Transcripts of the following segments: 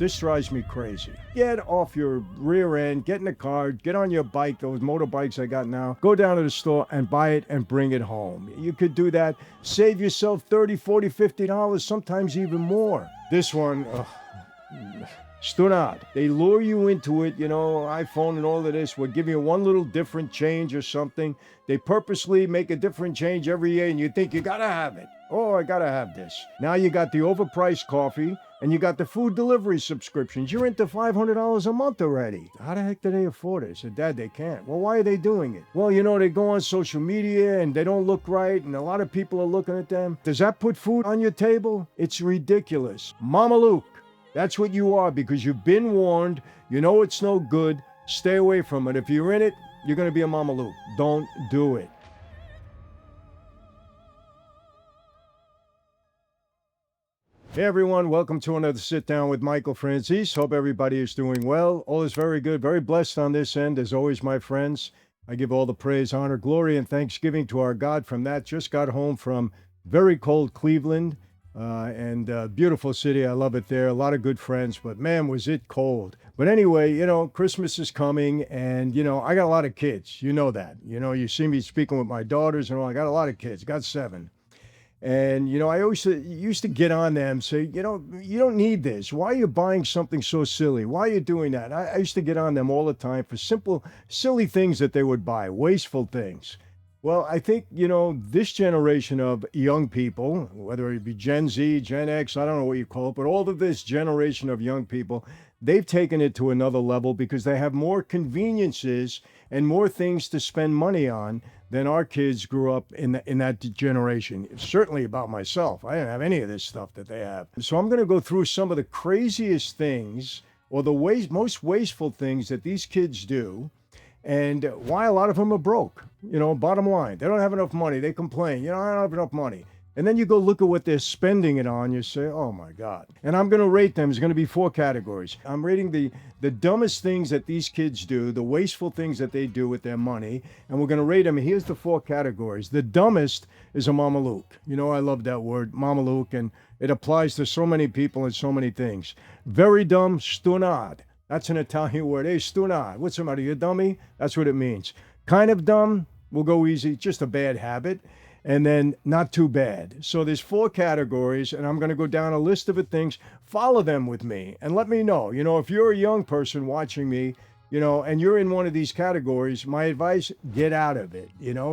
This drives me crazy. Get off your rear end, get in the car, get on your bike, those motorbikes I got now, go down to the store and buy it and bring it home. You could do that. Save yourself $30, $40, $50, sometimes even more. This one, Stunad. They lure you into it, iPhone and all of this. We'll give you one little different change or something. They purposely make a different change every year, and you think you gotta have it. Oh, I gotta have this. Now you got the overpriced coffee, and you got the food delivery subscriptions. You're into $500 a month already. How the heck do they afford it? I said, Dad, they can't. Well, why are they doing it? Well, they go on social media and they don't look right, and a lot of people are looking at them. Does that put food on your table? It's ridiculous. Mamaluke. That's what you are, because you've been warned. You know it's no good. Stay away from it. If you're in it, you're going to be a Mamaluke. Don't do it. Hey everyone, welcome to another Sit Down with Michael Franzese. Hope everybody is doing well. All is very good, very blessed on this end. As always, my friends, I give all the praise, honor, glory, and thanksgiving to our God from that. Just got home from very cold Cleveland. And beautiful city. I love it there. A lot of good friends, but man, was it cold. But anyway, Christmas is coming, and, I got a lot of kids. You know that. You see me speaking with my daughters and all. I got a lot of kids, got 7. And, I always used to get on them, say, you don't need this. Why are you buying something so silly? Why are you doing that? I used to get on them all the time for simple, silly things that they would buy, wasteful things. Well, I think, this generation of young people, whether it be Gen Z, Gen X, I don't know what you call it, but all of this generation of young people, they've taken it to another level because they have more conveniences and more things to spend money on than our kids grew up in that generation. Certainly about myself. I didn't have any of this stuff that they have. So I'm going to go through some of the craziest things or the most wasteful things that these kids do, and why a lot of them are broke. Bottom line, they don't have enough money. They complain, I don't have enough money. And then you go look at what they're spending it on. You say, oh my God. And I'm going to rate them. There's going to be 4 categories. I'm rating the dumbest things that these kids do, the wasteful things that they do with their money. And we're going to rate them. Here's the 4 categories. The dumbest is a Mamaluke. I love that word, Mamaluke, and it applies to so many people and so many things. Very dumb, stunad. That's an Italian word. Hey, stunad. What's the matter? You dummy? That's what it means. Kind of dumb. We'll go easy. Just a bad habit. And then not too bad. So there's 4 categories, and I'm going to go down a list of things. Follow them with me and let me know. If you're a young person watching me, and you're in one of these categories, my advice, get out of it.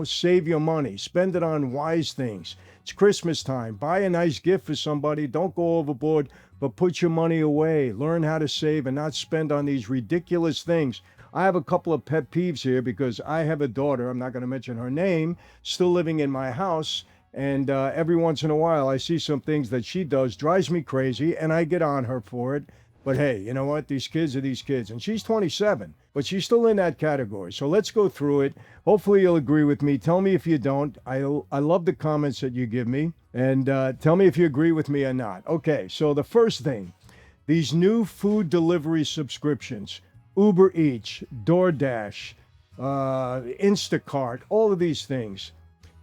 Save your money. Spend it on wise things. It's Christmas time. Buy a nice gift for somebody. Don't go overboard, but put your money away. Learn how to save and not spend on these ridiculous things. I have a couple of pet peeves here because I have a daughter, I'm not going to mention her name, still living in my house. And every once in a while, I see some things that she does, drives me crazy, and I get on her for it. But hey, you know what? These kids are these kids. And she's 27, but she's still in that category. So let's go through it. Hopefully you'll agree with me. Tell me if you don't. I love the comments that you give me. And tell me if you agree with me or not. Okay, so the first thing, these new food delivery subscriptions. Uber Eats, DoorDash, Instacart, all of these things.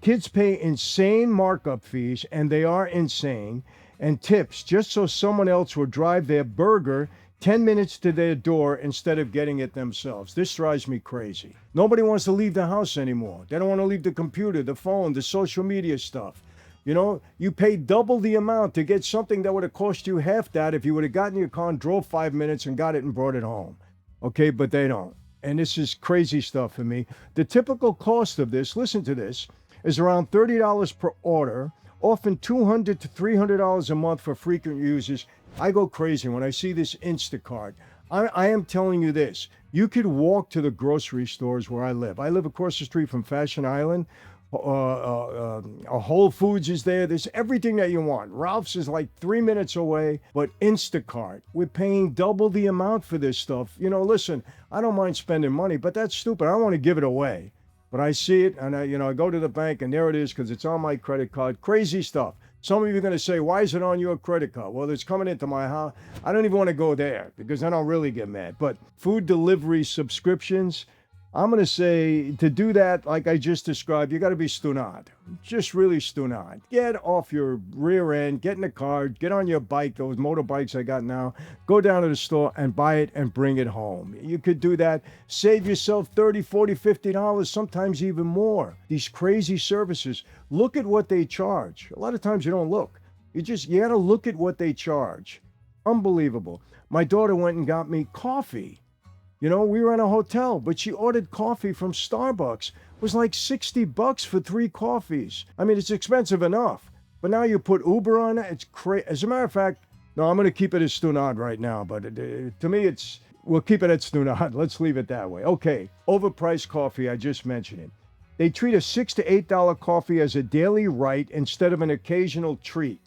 Kids pay insane markup fees, and they are insane, and tips just so someone else will drive their burger 10 minutes to their door instead of getting it themselves. This drives me crazy. Nobody wants to leave the house anymore. They don't want to leave the computer, the phone, the social media stuff. You pay double the amount to get something that would have cost you half that if you would have gotten your car and drove 5 minutes and got it and brought it home. Okay, but they don't. And this is crazy stuff for me. The typical cost of this, listen to this, is around $30 per order, often $200 to $300 a month for frequent users. I go crazy when I see this Instacart. I am telling you this. You could walk to the grocery stores where I live. I live across the street from Fashion Island. Whole Foods is there. There's everything that you want. Ralph's is like 3 minutes away, but Instacart, we're paying double the amount for this stuff. Listen, I don't mind spending money, but that's stupid. I don't want to give it away. But I see it, and I go to the bank, and there it is because it's on my credit card. Crazy stuff. Some of you are going to say, why is it on your credit card? Well, it's coming into my house. I don't even want to go there because then I'll really get mad. But food delivery subscriptions, I'm going to say to do that, like I just described, you got to be stunad. Just really stunad. Get off your rear end, get in the car, get on your bike, those motorbikes I got now, go down to the store and buy it and bring it home. You could do that. Save yourself $30, $40, $50, sometimes even more. These crazy services. Look at what they charge. A lot of times you don't look. You got to look at what they charge. Unbelievable. My daughter went and got me coffee. You know, we were in a hotel, but she ordered coffee from Starbucks. It was like $60 for 3 coffees. I mean, it's expensive enough. But now you put Uber on it. It's crazy. As a matter of fact, no, I'm going to keep it as Stunad right now. But to me, we'll keep it at Stunad. Let's leave it that way. Okay, overpriced coffee. I just mentioned it. They treat a $6 to $8 coffee as a daily right instead of an occasional treat.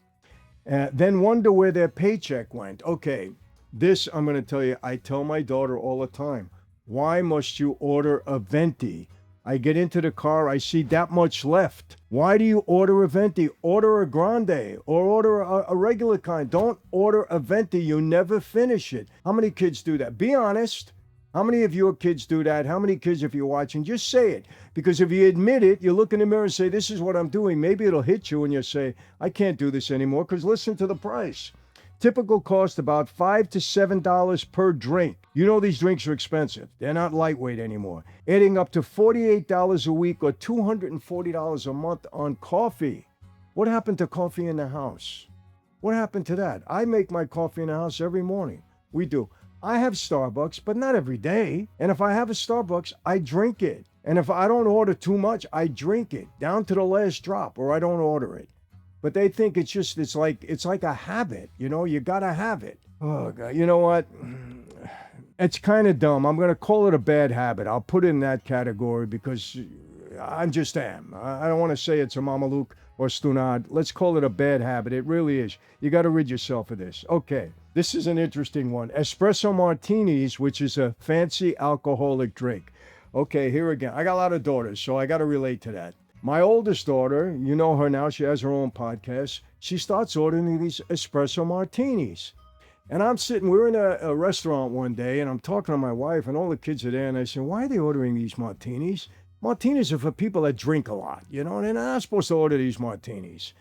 Then wonder where their paycheck went. Okay. This, I'm going to tell you, I tell my daughter all the time, why must you order a venti? I get into the car, I see that much left. Why do you order a venti? Order a grande or order a regular kind. Don't order a venti. You never finish it. How many kids do that? Be honest. How many of your kids do that? How many kids, if you're watching, just say it. Because if you admit it, you look in the mirror and say, this is what I'm doing. Maybe it'll hit you and you'll say, I can't do this anymore because listen to the price. Typical cost about $5 to $7 per drink. You know these drinks are expensive. They're not lightweight anymore. Adding up to $48 a week or $240 a month on coffee. What happened to coffee in the house? What happened to that? I make my coffee in the house every morning. We do. I have Starbucks, but not every day. And if I have a Starbucks, I drink it. And if I don't order too much, I drink it down to the last drop or I don't order it. But they think it's like a habit, you know, you gotta have it. Oh God, you know what? It's kind of dumb. I'm gonna call it a bad habit. I'll put it in that category because I just am. I don't want to say it's a Mamaluke or Stunad. Let's call it a bad habit. It really is. You got to rid yourself of this. Okay, this is an interesting one. Espresso martinis, which is a fancy alcoholic drink. Okay, here again. I got a lot of daughters, so I got to relate to that. My oldest daughter, you know her now, she has her own podcast. She starts ordering these espresso martinis. And I'm sitting, we're in a restaurant one day, and I'm talking to my wife, and all the kids are there, and I said, why are they ordering these martinis? Martinis are for people that drink a lot, you know, and they're not supposed to order these martinis.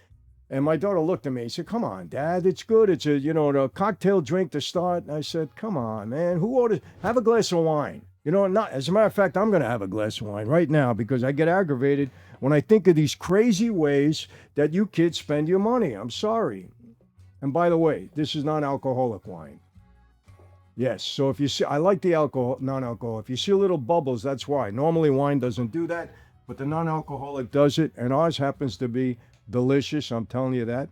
And my daughter looked at me and said, come on, Dad, it's good. It's a cocktail drink to start. And I said, come on, man, who orders? Have a glass of wine. You know, not as a matter of fact, I'm going to have a glass of wine right now because I get aggravated when I think of these crazy ways that you kids spend your money. I'm sorry. And by the way, this is non-alcoholic wine. Yes, so if you see, I like the alcohol, non-alcohol. If you see little bubbles, that's why. Normally wine doesn't do that, but the non-alcoholic does it, and ours happens to be delicious, I'm telling you that.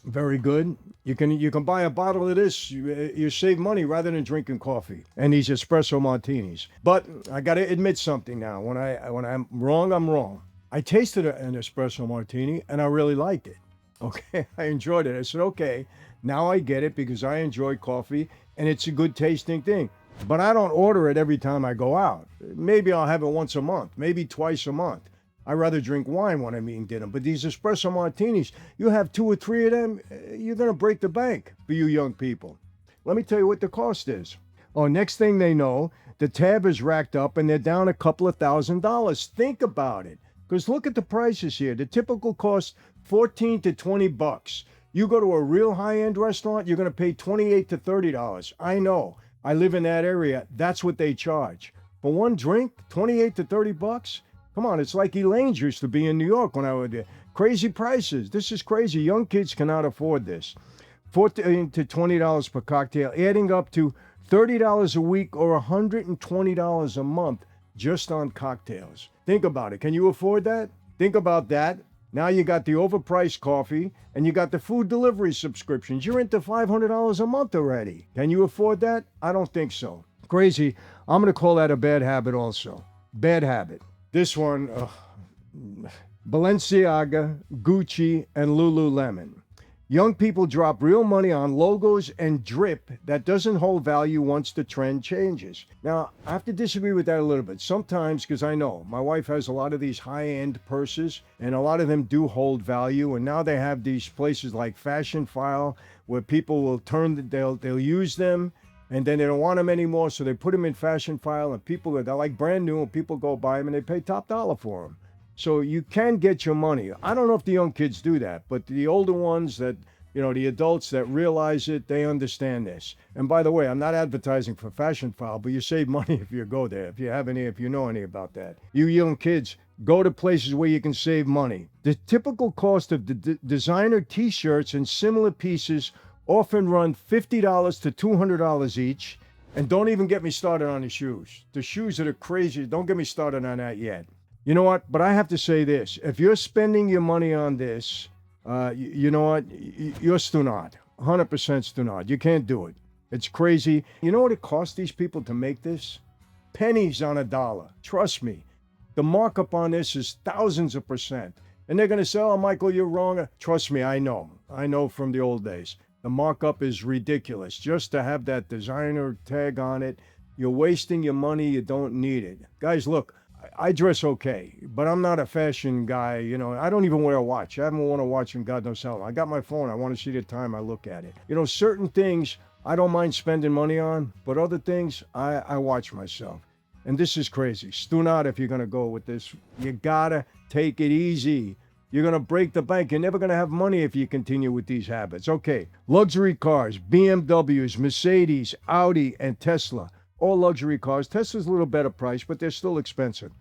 Very good. You can buy a bottle of this. You save money rather than drinking coffee and these espresso martinis. But I got to admit something now. When I'm wrong, I'm wrong. I tasted an espresso martini and I really liked it. Okay, I enjoyed it. I said, okay, now I get it because I enjoy coffee and it's a good tasting thing. But I don't order it every time I go out. Maybe I'll have it once a month, maybe twice a month. I rather drink wine when I'm eating dinner. But these espresso martinis, you have 2 or 3 of them, you're going to break the bank for you young people. Let me tell you what the cost is. Oh, next thing they know, the tab is racked up and they're down a couple of $1,000s. Think about it. Because look at the prices here. The typical cost, $14 to $20. You go to a real high-end restaurant, you're going to pay $28 to $30. I know. I live in that area. That's what they charge. For one drink, $28 to $30? Come on, it's like Elaine's used to be in New York when I was there. Crazy prices. This is crazy. Young kids cannot afford this. $14 to $20 per cocktail, adding up to $30 a week or $120 a month just on cocktails. Think about it. Can you afford that? Think about that. Now you got the overpriced coffee and you got the food delivery subscriptions. You're into $500 a month already. Can you afford that? I don't think so. Crazy. I'm going to call that a bad habit also. Bad habit. This one, Balenciaga, Gucci, and Lululemon. Young people drop real money on logos and drip that doesn't hold value once the trend changes. Now, I have to disagree with that a little bit. Sometimes, because I know my wife has a lot of these high-end purses, and a lot of them do hold value. And now they have these places like Fashion File where people will they'll use them and then they don't want them anymore, so they put them in fashion file, and people they're like brand new, and people go buy them and they pay top dollar for them. So you can get your money. I don't know if the young kids do that, but the older ones that, the adults that realize it, they understand this. And by the way, I'm not advertising for Fashion File, but you save money if you go there, if you know any about that. You young kids, go to places where you can save money. The typical cost of the designer t-shirts and similar pieces often run $50 to $200 each. And don't even get me started on the shoes. The shoes that are crazy, don't get me started on that yet. You know what? But I have to say this. If you're spending your money on this, you know what? You're stunad. 100% stunad. You can't do it. It's crazy. You know what it costs these people to make this? Pennies on a dollar. Trust me. The markup on this is thousands of percent. And they're going to say, oh, Michael, you're wrong. Trust me, I know. I know from the old days. The markup is ridiculous. Just to have that designer tag on it, you're wasting your money. You don't need it. Guys, look. I dress okay, but I'm not a fashion guy. I don't even wear a watch. I haven't worn a watch in God knows how long. I got my phone. I want to see the time. I look at it. Certain things I don't mind spending money on, but other things I watch myself. And this is crazy. Stunad, if you're going to go with this, you got to take it easy. You're going to break the bank. You're never going to have money if you continue with these habits. Okay, luxury cars, BMWs, Mercedes, Audi, and Tesla. All luxury cars. Tesla's a little better price, but they're still expensive.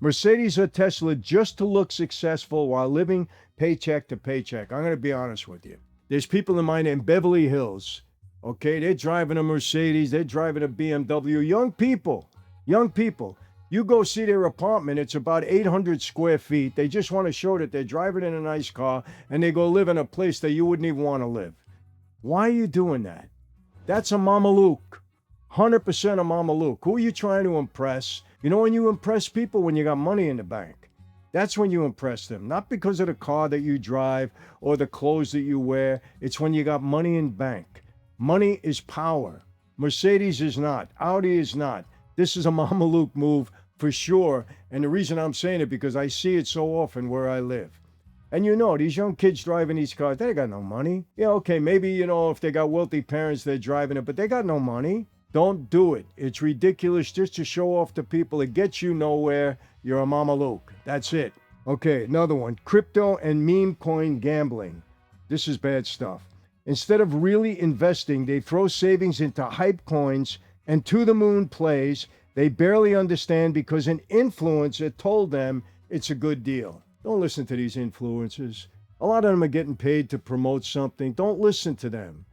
Mercedes or Tesla just to look successful while living paycheck to paycheck. I'm going to be honest with you. There's people in mine in Beverly Hills. Okay, they're driving a Mercedes. They're driving a BMW. Young people. You go see their apartment. It's about 800 square feet. They just want to show that they're driving in a nice car, and they go live in a place that you wouldn't even want to live. Why are you doing that? That's a Mamaluke. 100% a Mamaluke. Who are you trying to impress? When you impress people when you got money in the bank. That's when you impress them. Not because of the car that you drive or the clothes that you wear. It's when you got money in bank. Money is power. Mercedes is not. Audi is not. This is a Mamaluke move for sure. And the reason I'm saying it because I see it so often where I live. And these young kids driving these cars, they got no money. Okay, maybe, if they got wealthy parents, they're driving it, but they got no money. Don't do it. It's ridiculous just to show off to people. It gets you nowhere. You're a Mamaluke. That's it. Okay, another one. Crypto and meme coin gambling. This is bad stuff. Instead of really investing, they throw savings into hype coins and to the moon plays they barely understand because an influencer told them it's a good deal. Don't listen to these influencers. A lot of them are getting paid to promote something. Don't listen to them.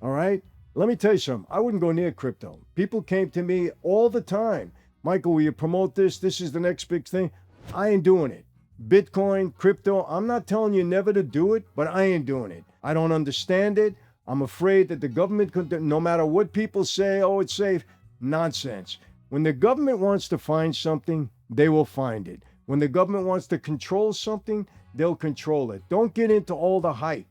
All right? Let me tell you something. I wouldn't go near crypto. People came to me all the time. Michael, will you promote this? This is the next big thing. I ain't doing it. Bitcoin, crypto, I'm not telling you never to do it, but I ain't doing it. I don't understand it. I'm afraid that the government could, no matter what people say, oh, it's safe. Nonsense. When the government wants to find something, they will find it. When the government wants to control something, they'll control it. Don't get into all the hype.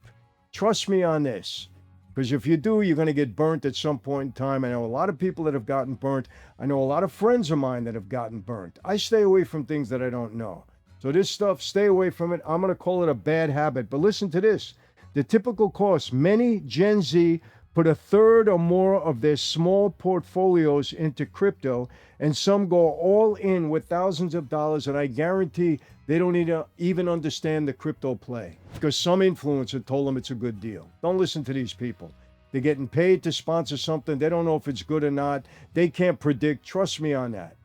Trust me on this. Because if you do, you're going to get burnt at some point in time. I know a lot of people that have gotten burnt. I know a lot of friends of mine that have gotten burnt. I stay away from things that I don't know. So this stuff, stay away from it. I'm going to call it a bad habit. But listen to this. The typical cost, many Gen Z put a third or more of their small portfolios into crypto, and some go all in with thousands of dollars, and I guarantee they don't even understand the crypto play because some influencer told them it's a good deal. Don't listen to these people. They're getting paid to sponsor something. They don't know if it's good or not. They can't predict. Trust me on that.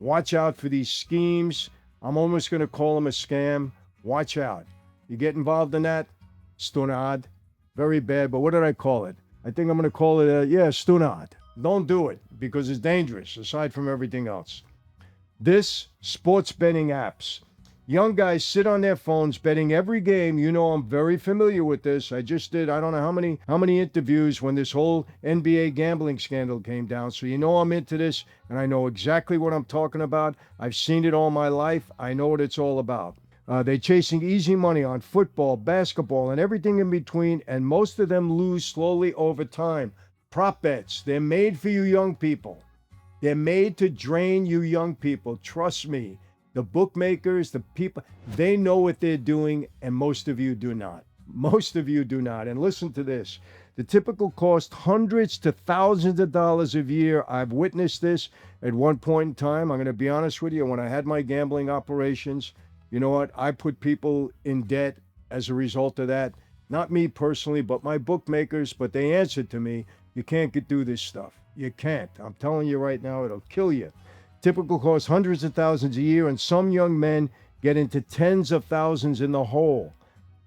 Watch out for these schemes. I'm almost going to call them a scam. Watch out. You get involved in that? Stunad. Very bad, but what did I call it? I think I'm going to call it, stunad. Don't do it because it's dangerous, aside from everything else. This, sports betting apps. Young guys sit on their phones betting every game. I'm very familiar with this. I just did, I don't know how many interviews when this whole NBA gambling scandal came down. So I'm into this, and I know exactly what I'm talking about. I've seen it all my life. I know what it's all about. They're chasing easy money on football, basketball, and everything in between, and most of them lose slowly over time. Prop bets, they're made for you young people. They're made to drain you young people. Trust me. The bookmakers, the people, they know what they're doing, and most of you do not. Most of you do not. And listen to this. The typical cost hundreds to thousands of dollars a year. I've witnessed this at one point in time. I'm going to be honest with you. When I had my gambling operations, you know what? I put people in debt as a result of that. Not me personally, but my bookmakers. But they answered to me, you can't do this stuff. You can't. I'm telling you right now, it'll kill you. Typical cost hundreds of thousands a year, and some young men get into tens of thousands in the hole.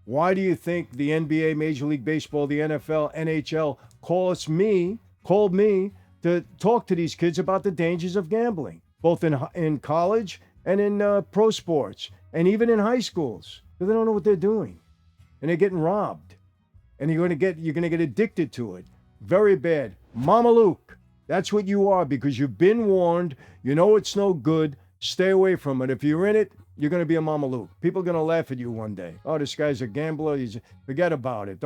Why do you think the NBA, Major League Baseball, the NFL, NHL called me to talk to these kids about the dangers of gambling, both in college and in pro sports, and even in high schools? Because they don't know what they're doing, and they're getting robbed, and you're gonna get addicted to it. Very bad. Mamaluke, that's what you are, because you've been warned. You know it's no good. Stay away from it. If you're in it, you're going to be a Mamaluke. People are going to laugh at you one day. Oh, this guy's a gambler. Forget about it.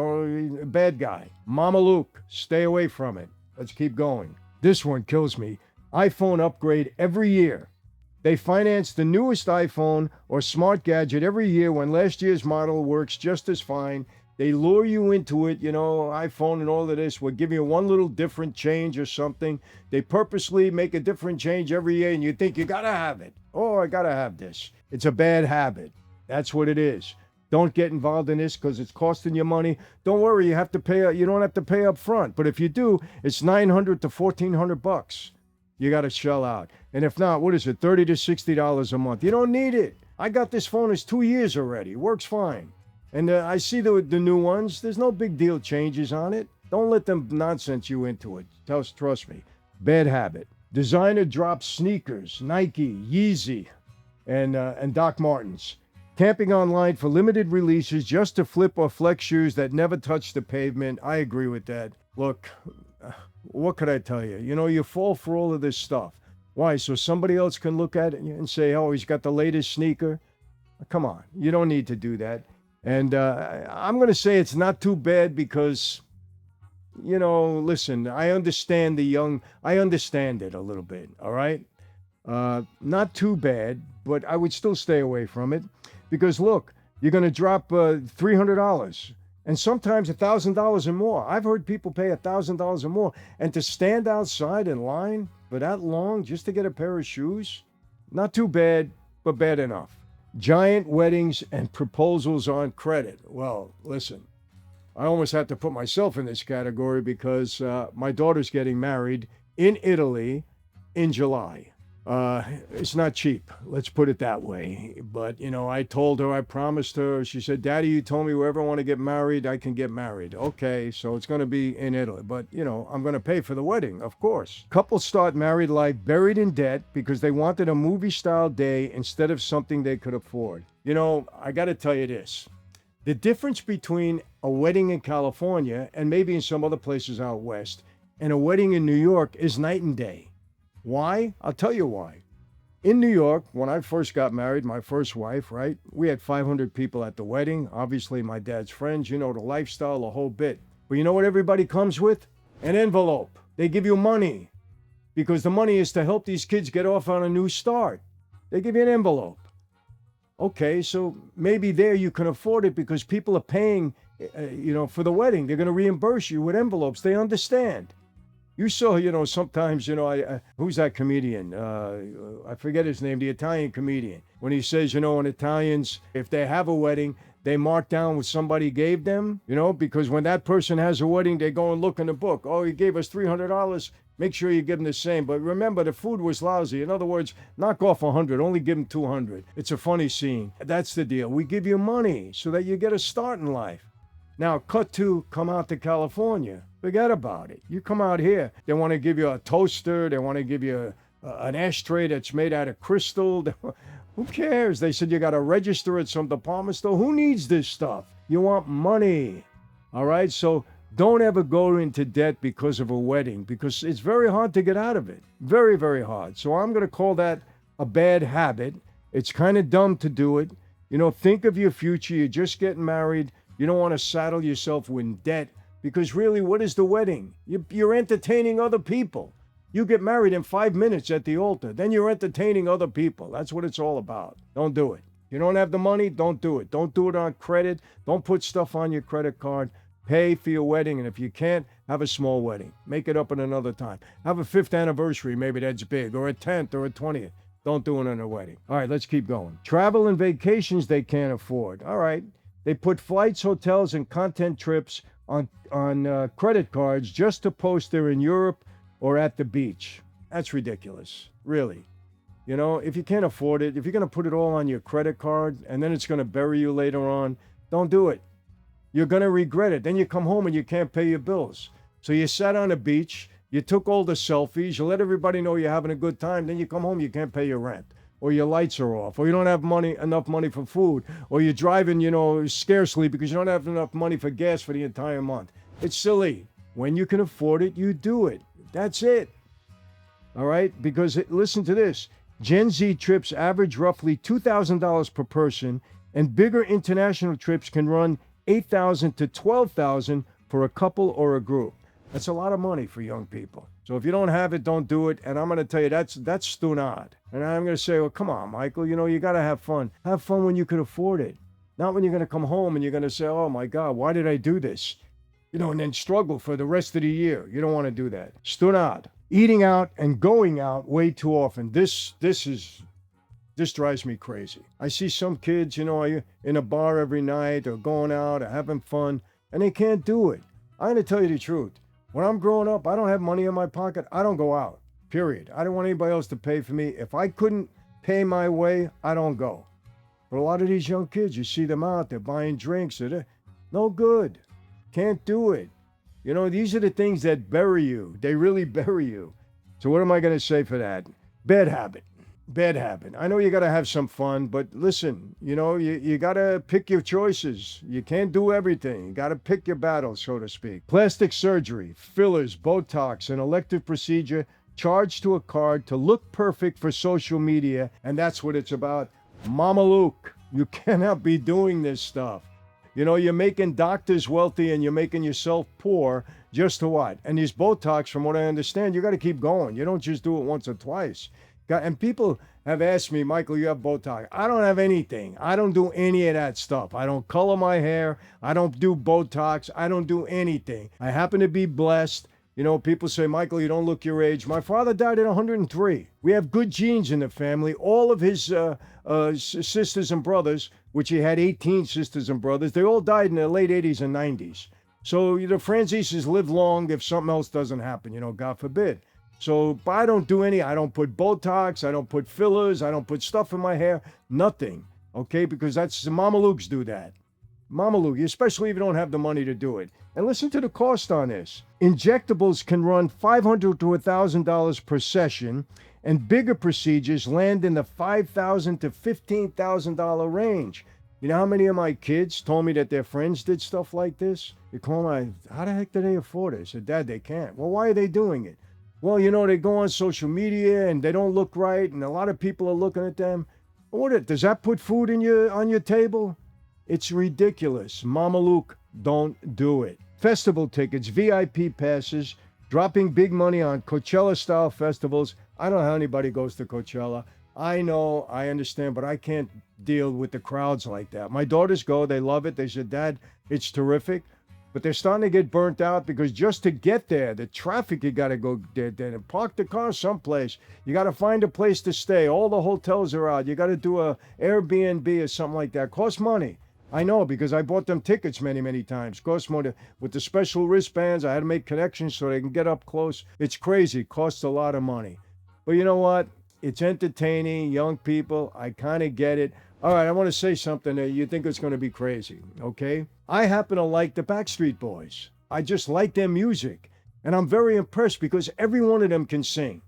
Bad guy. Mamaluke, stay away from it. Let's keep going. This one kills me. iPhone upgrade every year. They finance the newest iPhone or smart gadget every year when last year's model works just as fine. They lure you into it, iPhone and all of this. We'll give you one little different change or something. They purposely make a different change every year, and you think you got to have it. Oh, I got to have this. It's a bad habit. That's what it is. Don't get involved in this because it's costing you money. Don't worry, you don't have to pay up front. But if you do, it's $900 to $1,400. You got to shell out. And if not, what is it, $30 to $60 a month? You don't need it. I got this phone, it's 2 years already. It works fine. And I see the new ones. There's no big deal changes on it. Don't let them nonsense you into it. Trust me. Bad habit. Designer drops sneakers, Nike, Yeezy, and Doc Martens. Camping online for limited releases just to flip or flex shoes that never touch the pavement. I agree with that. Look, what could I tell you? You fall for all of this stuff. Why? So somebody else can look at it and say, oh, he's got the latest sneaker. Come on. You don't need to do that. And I'm going to say it's not too bad because, listen, I understand I understand it a little bit, all right? Not too bad, but I would still stay away from it because, look, you're going to drop $300 and sometimes $1,000 or more. I've heard people pay $1,000 or more. And to stand outside in line for that long just to get a pair of shoes, not too bad, but bad enough. Giant weddings and proposals on credit. Well, listen, I almost had to put myself in this category because my daughter's getting married in Italy in July. It's not cheap, let's put it that way. But, I told her, I promised her, she said, Daddy, you told me wherever I want to get married, I can get married. Okay, so it's going to be in Italy. But, I'm going to pay for the wedding, of course. Couples start married life buried in debt because they wanted a movie-style day instead of something they could afford. I got to tell you this. The difference between a wedding in California and maybe in some other places out west and a wedding in New York is night and day. Why? I'll tell you why. In New York, when I first got married, my first wife, right, we had 500 people at the wedding. Obviously, my dad's friends, the lifestyle, the whole bit. But you know what everybody comes with? An envelope. They give you money because the money is to help these kids get off on a new start. They give you an envelope. Okay, so maybe there you can afford it because people are paying, for the wedding. They're going to reimburse you with envelopes. They understand. You saw, sometimes, who's that comedian? I forget his name, the Italian comedian. When he says, in Italians, if they have a wedding, they mark down what somebody gave them, because when that person has a wedding, they go and look in the book. Oh, he gave us $300. Make sure you give them the same. But remember, the food was lousy. In other words, knock off 100, only give them 200. It's a funny scene. That's the deal. We give you money so that you get a start in life. Now, cut to come out to California. Forget about it. You come out here, they want to give you a toaster. They want to give you an ashtray that's made out of crystal. Who cares? They said you got to register at some department store. Who needs this stuff? You want money. All right? So don't ever go into debt because of a wedding because it's very hard to get out of it. Very, very hard. So I'm going to call that a bad habit. It's kind of dumb to do it. Think of your future. You're just getting married. You don't want to saddle yourself with debt because really, what is the wedding? You're entertaining other people. You get married in 5 minutes at the altar. Then you're entertaining other people. That's what it's all about. Don't do it. You don't have the money, don't do it. Don't do it on credit. Don't put stuff on your credit card. Pay for your wedding, and if you can't, have a small wedding. Make it up at another time. Have a 5th anniversary, maybe that's big, or a 10th or a 20th. Don't do it on a wedding. All right, let's keep going. Travel and vacations they can't afford. All right. They put flights, hotels, and content trips on credit cards just to post they're in Europe or at the beach. That's ridiculous, really. You know, if you can't afford it, if you're going to put it all on your credit card and then it's going to bury you later on, don't do it. You're going to regret it. Then you come home and you can't pay your bills. So you sat on a beach, you took all the selfies, you let everybody know you're having a good time, then you come home, you can't pay your rent, or your lights are off, or you don't have enough money for food, or you're driving, scarcely because you don't have enough money for gas for the entire month. It's silly. When you can afford it, you do it. That's it. All right? Because listen to this. Gen Z trips average roughly $2,000 per person, and bigger international trips can run $8,000 to $12,000 for a couple or a group. That's a lot of money for young people. So if you don't have it, don't do it. And I'm going to tell you, that's stunad. And I'm going to say, well, come on, Michael, you got to have fun. Have fun when you can afford it. Not when you're going to come home and you're going to say, oh, my God, why did I do this? And then struggle for the rest of the year. You don't want to do that. Stunad. Eating out and going out way too often. This drives me crazy. I see some kids, in a bar every night or going out or having fun, and they can't do it. I'm going to tell you the truth. When I'm growing up, I don't have money in my pocket. I don't go out, period. I don't want anybody else to pay for me. If I couldn't pay my way, I don't go. But a lot of these young kids, you see them out, they're buying drinks. They're no good. Can't do it. These are the things that bury you. They really bury you. So what am I going to say for that? Bad habit. Bad habit. I know you got to have some fun, but listen, you got to pick your choices. You can't do everything. You got to pick your battles, so to speak. Plastic surgery, fillers, Botox, an elective procedure charged to a card to look perfect for social media, and that's what it's about. Mamaluke, you cannot be doing this stuff. You're making doctors wealthy and you're making yourself poor just to what? And these Botox, from what I understand, you got to keep going. You don't just do it once or twice. And people have asked me, Michael, you have Botox. I don't have anything. I don't do any of that stuff. I don't color my hair. I don't do Botox. I don't do anything. I happen to be blessed. People say, Michael, you don't look your age. My father died at 103. We have good genes in the family. All of his sisters and brothers, which he had 18 sisters and brothers, they all died in the late 80s and 90s. So the Franzeses live long if something else doesn't happen, God forbid. So I don't put Botox, I don't put fillers, I don't put stuff in my hair, nothing, okay? Because that's the Mamalukes do that. Mamaluke, especially if you don't have the money to do it. And listen to the cost on this. Injectables can run $500 to $1,000 per session, and bigger procedures land in the $5,000 to $15,000 range. You know how many of my kids told me that their friends did stuff like this? They call me, how the heck do they afford it? I said, Dad, they can't. Well, why are they doing it? Well, they go on social media and they don't look right, and a lot of people are looking at them. Does that put food on your table? It's ridiculous. Mamaluke, don't do it. Festival tickets, VIP passes, dropping big money on Coachella-style festivals. I don't know how anybody goes to Coachella. I know, I understand, but I can't deal with the crowds like that. My daughters go, they love it. They said, Dad, it's terrific. But they're starting to get burnt out because just to get there, the traffic, you got to go there and park the car someplace. You got to find a place to stay. All the hotels are out. You got to do a Airbnb or something like that. Costs money. I know because I bought them tickets many, many times. Costs more with the special wristbands. I had to make connections so they can get up close. It's crazy. Costs a lot of money. But you know what? It's entertaining. Young people, I kind of get it. All right, I want to say something that you think it's going to be crazy, okay? I happen to like the Backstreet Boys. I just like their music. And I'm very impressed because every one of them can sing.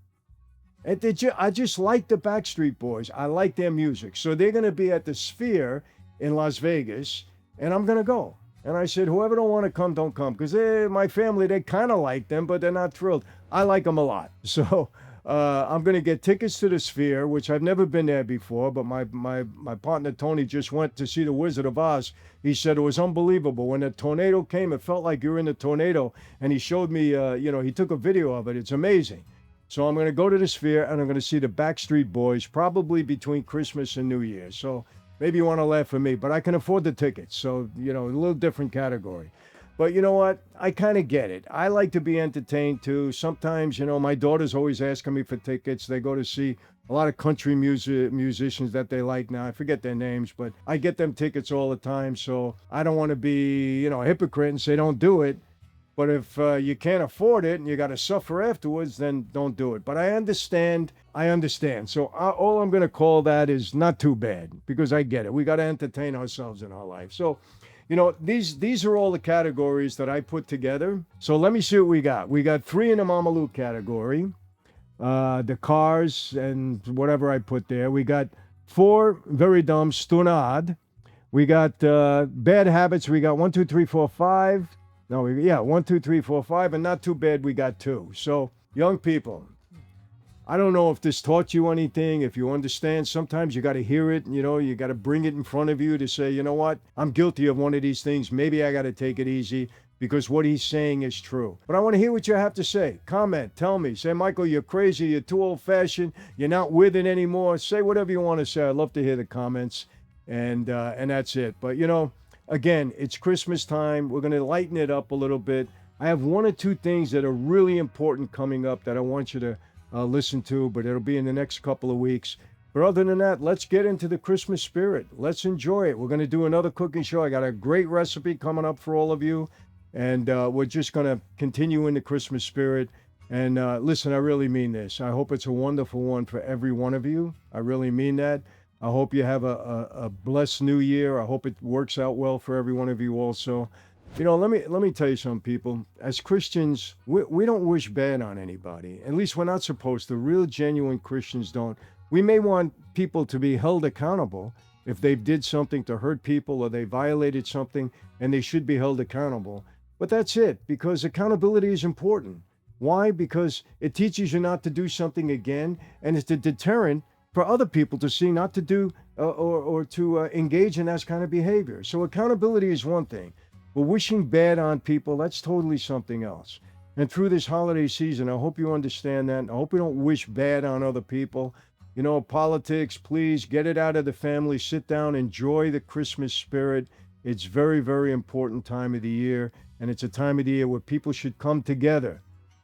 I just like the Backstreet Boys. I like their music. So they're going to be at the Sphere in Las Vegas, and I'm going to go. And I said, whoever don't want to come, don't come. Because my family, they kind of like them, but they're not thrilled. I like them a lot. So I'm going to get tickets to the Sphere, which I've never been there before, but my partner Tony just went to see The Wizard of Oz. He said it was unbelievable. When the tornado came, it felt like you were in the tornado, and he showed me, he took a video of it. It's amazing. So I'm going to go to the Sphere, and I'm going to see the Backstreet Boys, probably between Christmas and New Year. So maybe you want to laugh at me, but I can afford the tickets. So, a little different category. But you know what? I kind of get it. I like to be entertained too. Sometimes, my daughter's always asking me for tickets. They go to see a lot of country musicians that they like now. I forget their names, but I get them tickets all the time. So I don't want to be, a hypocrite and say don't do it. But if you can't afford it and you got to suffer afterwards, then don't do it. But I understand. I understand. So all I'm going to call that is not too bad, because I get it. We got to entertain ourselves in our life. So, these are all the categories that I put together. So let me see what we got. We got 3 in the Mamaluke category, the cars and whatever I put there. We got 4 very dumb, stunad. We got bad habits. We got 1, 2, 3, 4, 5. No, 1, 2, 3, 4, 5, and not too bad. We got 2. So young people, I don't know if this taught you anything, if you understand. Sometimes you got to hear it, you got to bring it in front of you to say, you know what, I'm guilty of one of these things. Maybe I got to take it easy, because what he's saying is true. But I want to hear what you have to say. Comment, tell me. Say, Michael, you're crazy, you're too old-fashioned, you're not with it anymore. Say whatever you want to say. I'd love to hear the comments, and that's it. But, again, it's Christmas time. We're going to lighten it up a little bit. I have 1 or 2 things that are really important coming up that I want you to listen to, but it'll be in the next couple of weeks. But other than that, let's get into the Christmas spirit. Let's enjoy it. We're going to do another cooking show. I got a great recipe coming up for all of you, and we're just going to continue in the Christmas spirit. And listen, I really mean this. I hope it's a wonderful one for every one of you. I really mean that. I hope you have a blessed new year. I hope it works out well for every one of you also. Let me tell you something, people. As Christians, we don't wish bad on anybody. At least we're not supposed to. Real, genuine Christians don't. We may want people to be held accountable if they did something to hurt people or they violated something, and they should be held accountable. But that's it, because accountability is important. Why? Because it teaches you not to do something again, and it's a deterrent for other people to see not to do or to engage in that kind of behavior. So accountability is one thing. But wishing bad on people, that's totally something else. And through this holiday season, I hope you understand that. I hope you don't wish bad on other people. Politics, please get it out of the family. Sit down, enjoy the Christmas spirit. It's very, very important time of the year. And it's a time of the year where people should come together,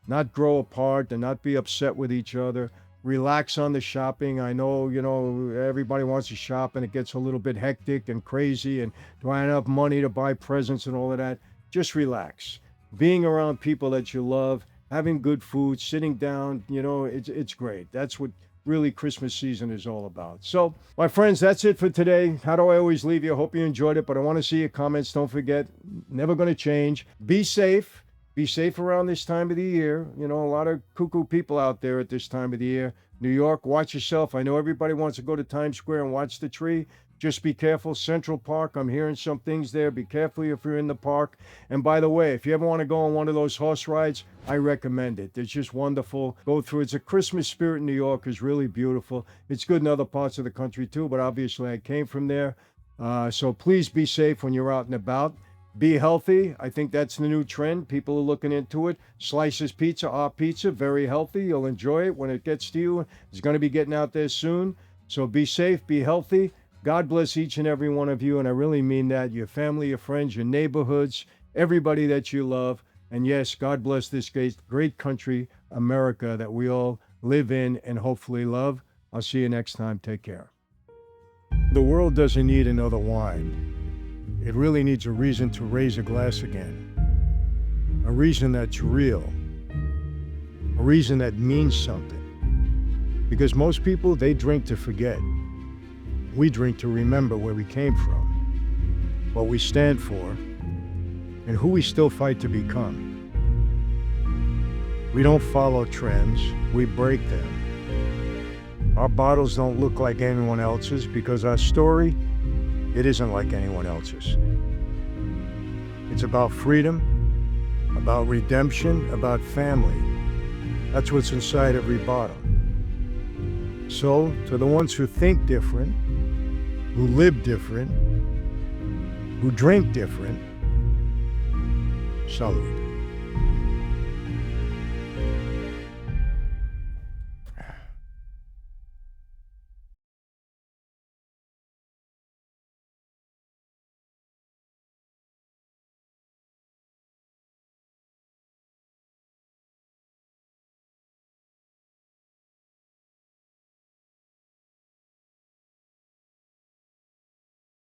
not grow apart and not be upset with each other. Relax on the shopping. I know, everybody wants to shop and it gets a little bit hectic and crazy, and do I have enough money to buy presents and all of that? Just relax. Being around people that you love, having good food, sitting down, it's great. That's what really Christmas season is all about. So, my friends, that's it for today. How do I always leave you? I hope you enjoyed it, but I want to see your comments. Don't forget, never going to change. Be safe. Be safe around this time of the year. A lot of cuckoo people out there at this time of the year. New York, watch yourself. I know everybody wants to go to Times Square and watch the tree. Just be careful. Central Park, I'm hearing some things there. Be careful if you're in the park. And by the way, if you ever want to go on one of those horse rides, I recommend it. It's just wonderful. Go through. It's a Christmas spirit in New York. Is really beautiful. It's good in other parts of the country too, but obviously I came from there. So please be safe when you're out and about. Be healthy. I think that's the new trend. People are looking into it. Slices Pizza, our pizza, very healthy. You'll enjoy it when it gets to you. It's going to be getting out there soon. So be safe, be healthy. God bless each and every one of you. And I really mean that. Your family, your friends, your neighborhoods, everybody that you love. And yes, God bless this great country, America, that we all live in and hopefully love. I'll see you next time. Take care. The world doesn't need another wine. It really needs a reason to raise a glass again. A reason that's real. A reason that means something. Because most people, they drink to forget. We drink to remember where we came from, what we stand for, and who we still fight to become. We don't follow trends, we break them. Our bottles don't look like anyone else's because our story, it isn't like anyone else's. It's about freedom, about redemption, about family. That's what's inside every bottle. So, to the ones who think different, who live different, who drink different, salud.